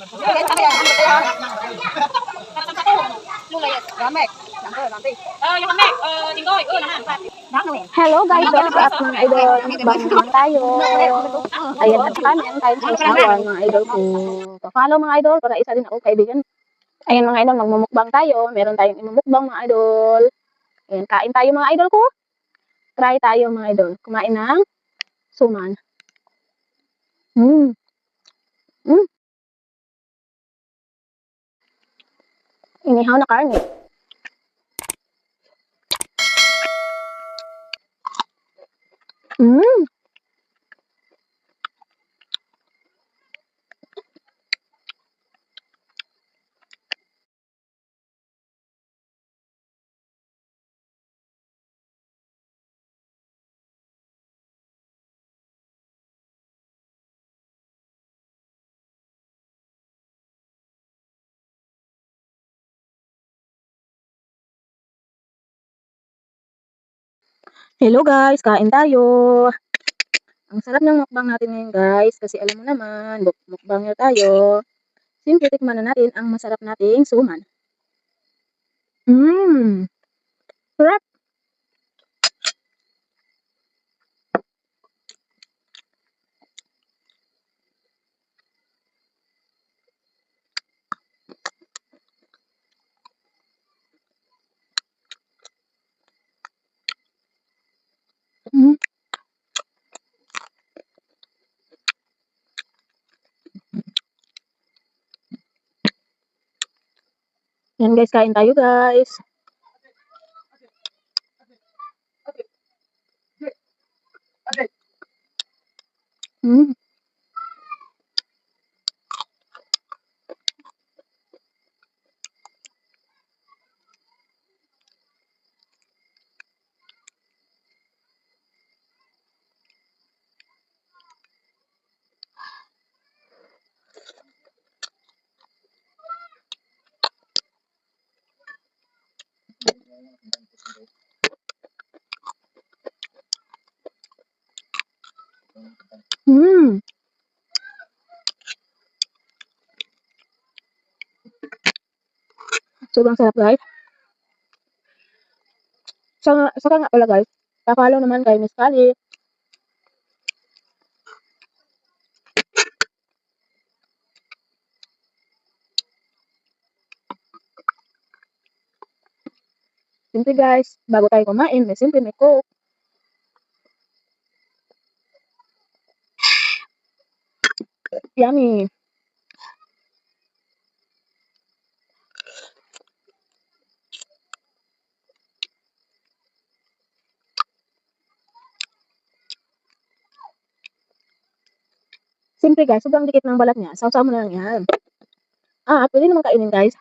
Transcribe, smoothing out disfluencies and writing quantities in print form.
Hello guys, what's up mga idol? Mukbang naman tayo. Ayan, at saka meron tayong sausawan mga idol ko. Pa-follow mga idol para isa din ako kaibigan. Ayan mga idol, magmumukbang tayo. Meron tayong imumukbang mga idol. Ayan, kain tayo mga idol ko. Try tayo mga idol. Kumain ng suman. Mm. Inihaw na karne. Mm. Hello guys, kain tayo. Ang sarap ng mukbang natin ngayon guys kasi alam mo naman, mukbang tayo. Siyempre tikman na natin ang masarap nating suman. Sarap. Mm. Yan guys, kain tayo guys. Mm. Mm. Sobrang sarap guys. Saka nga pala guys, pa-follow naman kay Miss Kali. Siyempre guys, bago tayo kumain, siyempre may coke. Yummy. Siyempre guys, sobrang dikit ng balat niya. Sausaw mo na lang yan. Pwede naman kainin guys.